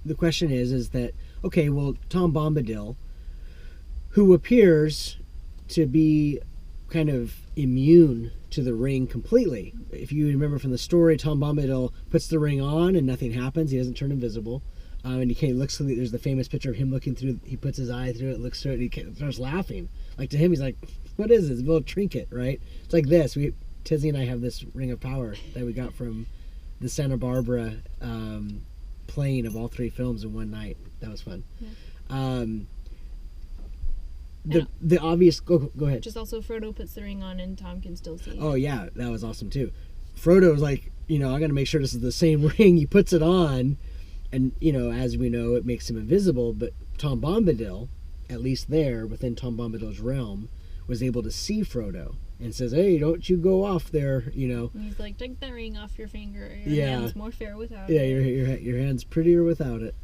the question is that, okay, well, Tom Bombadil, who appears to be kind of immune to the ring completely. If you remember from the story, Tom Bombadil puts the ring on and nothing happens. He doesn't turn invisible. And he looks through, there's the famous picture of him looking through, he puts his eye through it, looks through it, and he starts laughing. Like, to him, he's like, what is this? A little trinket, right? It's like this. Tezi and I have this ring of power that we got from the Santa Barbara playing of all 3 films in one night. That was fun. Yeah. The obvious... Go ahead. Just also Frodo puts the ring on and Tom can still see. Oh, yeah. That was awesome, too. Frodo was like, I got to make sure this is the same ring. He puts it on, and, as we know, it makes him invisible. But Tom Bombadil, at least there, within Tom Bombadil's realm, was able to see Frodo and says, hey, don't you go off there, And he's like, take that ring off your finger. Your hand's more fair without it. Yeah, your hand's prettier without it.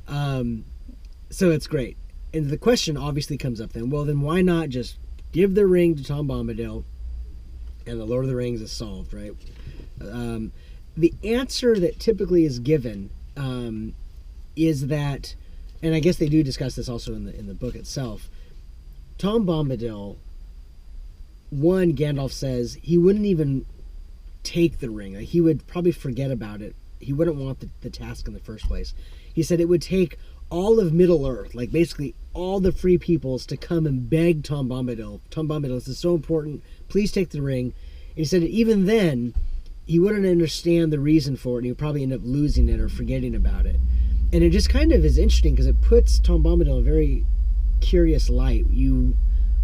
So it's great. And the question obviously comes up then, well, then why not just give the ring to Tom Bombadil and the Lord of the Rings is solved, right? The answer that typically is given is that, and I guess they do discuss this also in the book itself, Tom Bombadil, one, Gandalf says he wouldn't even take the ring. Like, he would probably forget about it. He wouldn't want the task in the first place. He said it would take all of Middle-earth, like basically all the free peoples, to come and beg Tom Bombadil. Tom Bombadil, this is so important. Please take the ring. And he said even then, he wouldn't understand the reason for it, and he would probably end up losing it or forgetting about it. And it just kind of is interesting because it puts Tom Bombadil in a very curious light.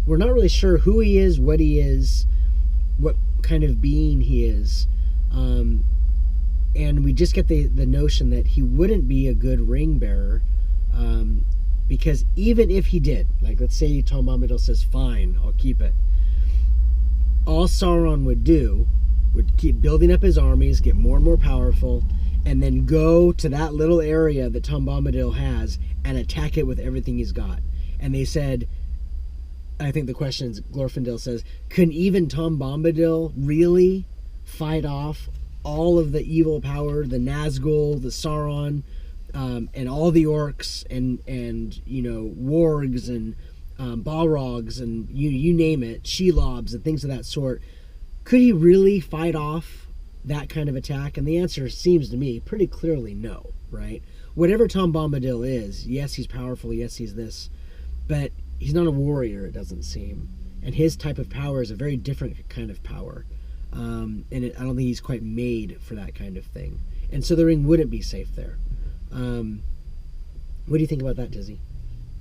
We're not really sure who he is, what kind of being he is. And we just get the notion that he wouldn't be a good ring bearer. Because even if he did, like let's say Tom Bombadil says, fine, I'll keep it. All Sauron would do would keep building up his armies, get more and more powerful, and then go to that little area that Tom Bombadil has and attack it with everything he's got. And they said, I think the question is, Glorfindel says, can even Tom Bombadil really fight off all of the evil power, the Nazgul, the Sauron, and all the orcs and wargs and balrogs and you name it, Shelobs and things of that sort? Could he really fight off that kind of attack? And the answer seems to me pretty clearly no, right? Whatever Tom Bombadil is, yes, he's powerful, yes, he's this, but he's not a warrior, it doesn't seem. And his type of power is a very different kind of power. I don't think he's quite made for that kind of thing. And so the ring wouldn't be safe there. What do you think about that, Tezi?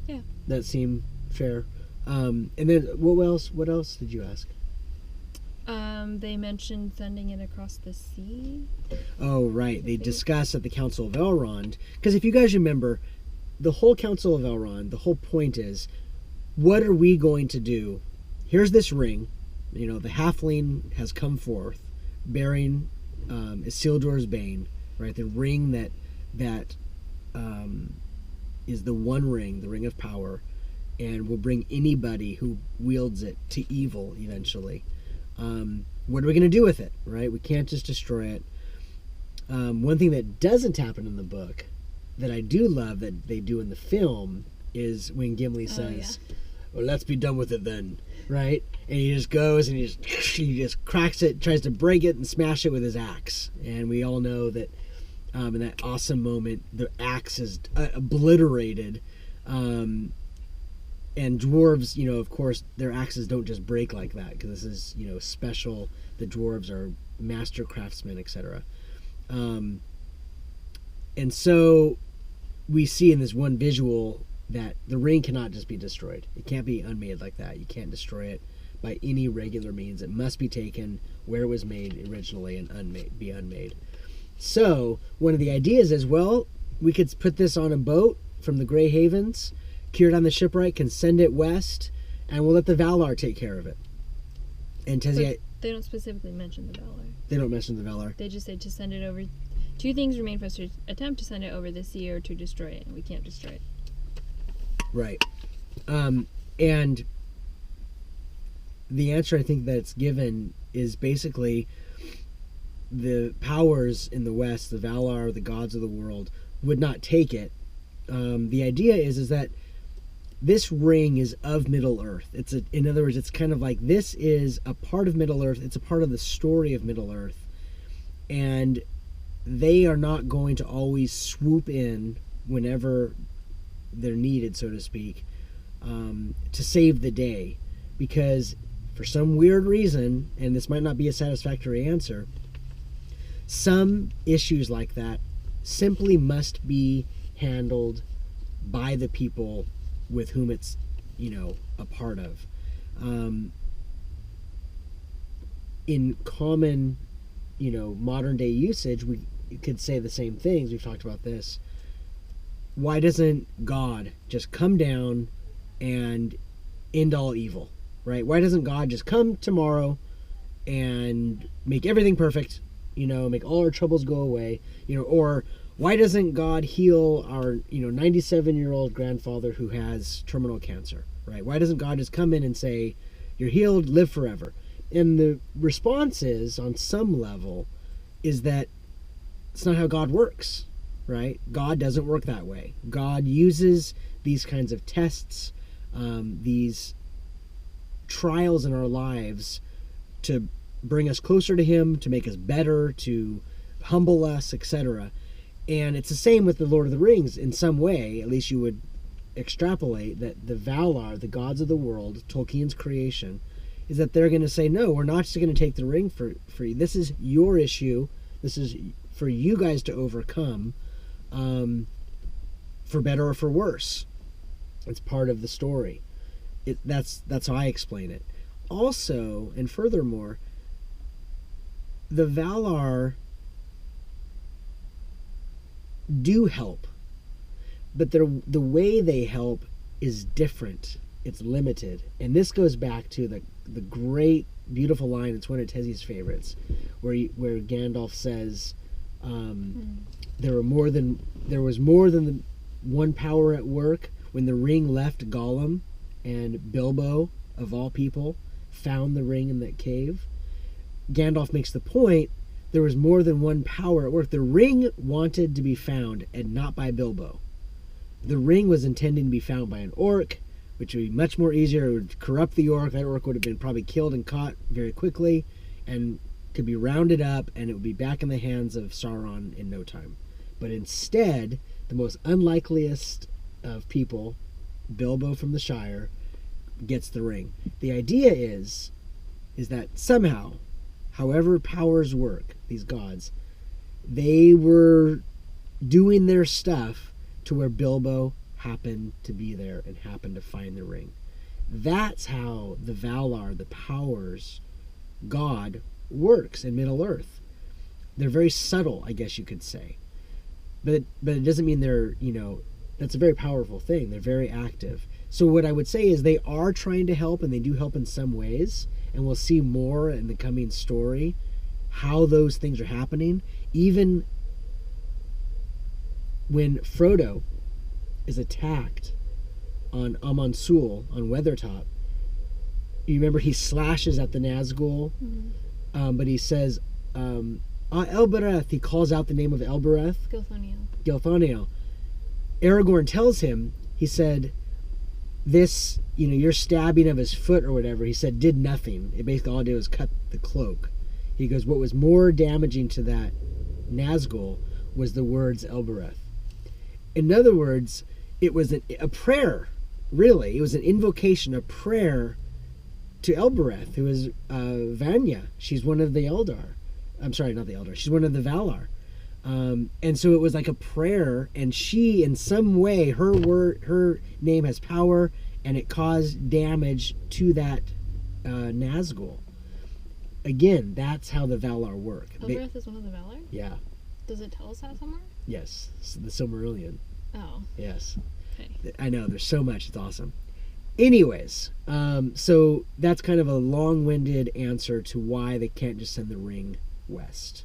Yeah. That seem fair? And then what else did you ask? They mentioned sending it across the sea. Oh, right. They discussed at the Council of Elrond. Because if you guys remember, the whole Council of Elrond, the whole point is, what are we going to do? Here's this ring. The halfling has come forth, bearing Isildur's bane, right? The ring that is the one ring, the ring of power, and will bring anybody who wields it to evil eventually. What are we going to do with it, right? We can't just destroy it. One thing that doesn't happen in the book that I do love that they do in the film is when Gimli says, well, let's be done with it then, right? And he just goes and he just cracks it, tries to break it and smash it with his axe. And we all know that in that awesome moment, the axe is obliterated. And dwarves, of course, their axes don't just break like that because this is, special. The dwarves are master craftsmen, etc. And so we see in this one visual that the ring cannot just be destroyed. It can't be unmade like that. You can't destroy it by any regular means. It must be taken where it was made originally and be unmade. So one of the ideas is, well, we could put this on a boat from the Grey Havens, cure it on the shipwright, can send it west, and we'll let the Valar take care of it. And Tezi, they don't specifically mention the Valar. They don't mention the Valar. They just say to send it over. 2 things remain for us to attempt to send it over the sea or to destroy it, and we can't destroy it. Right. And the answer I think that's given is basically the powers in the West, the Valar, the gods of the world, would not take it the idea is that this ring is of Middle Earth. In other words, it's kind of like this is a part of Middle Earth. It's a part of the story of Middle Earth, and they are not going to always swoop in whenever they're needed, so to speak, to save the day, because for some weird reason, and this might not be a satisfactory answer, some issues like that simply must be handled by the people with whom it's, a part of. In common, modern day usage, we could say the same things. We've talked about this. Why doesn't God just come down and end all evil, right? Why doesn't God just come tomorrow and make everything perfect, make all our troubles go away, or why doesn't God heal our, 97-year-old grandfather who has terminal cancer, right? Why doesn't God just come in and say, you're healed, live forever? And the response is, on some level, is that it's not how God works, right? God doesn't work that way. God uses these kinds of tests, these trials in our lives to bring us closer to Him, to make us better, to humble us, etc. And it's the same with the Lord of the Rings in some way. At least you would extrapolate that the Valar, the gods of the world, Tolkien's creation, is that they're going to say, no, we're not just going to take the ring for you. This is your issue. This is for you guys to overcome, for better or for worse. It's part of the story. That's how I explain it. Also, and furthermore, the Valar do help, but the way they help is different. It's limited, and this goes back to the great, beautiful line. It's one of Tezi's favorites, where Gandalf says, there was more than one power at work when the ring left Gollum, and Bilbo, of all people, found the ring in that cave. Gandalf makes the point, there was more than one power at work. The ring wanted to be found, and not by Bilbo. The ring was intended to be found by an orc, which would be much more easier. It would corrupt the orc. That orc would have been probably killed and caught very quickly, and could be rounded up, and it would be back in the hands of Sauron in no time. But instead, the most unlikeliest of people, Bilbo from the Shire, gets the ring. The idea is that somehow, however powers work, these gods, they were doing their stuff to where Bilbo happened to be there and happened to find the ring. That's how the Valar, the powers, God, works in Middle Earth. They're very subtle, I guess you could say. But it doesn't mean they're, that's a very powerful thing. They're very active. So what I would say is they are trying to help, and they do help in some ways, and we'll see more in the coming story how those things are happening. Even when Frodo is attacked on Amon Sul, on Weathertop, you remember he slashes at the Nazgul, but he says, Elbereth, he calls out the name of Elbereth. Gilthoniel. Aragorn tells him, he said, this, your stabbing of his foot or whatever, he said, did nothing. It basically all it did was cut the cloak. He goes, what was more damaging to that Nazgul was the words Elbereth. In other words, it was a prayer, really. It was an invocation, a prayer to Elbereth, who is Vanya. She's one of the Eldar. I'm sorry, not the Eldar. She's one of the Valar. And so it was like a prayer, and she, in some way, her name has power, and it caused damage to that Nazgul. Again, that's how the Valar work. Elbereth is one of the Valar? Yeah. Does it tell us that somewhere? Yes. The Silmarillion. Oh. Yes. Okay. I know, there's so much. It's awesome. Anyways, so that's kind of a long-winded answer to why they can't just send the ring west.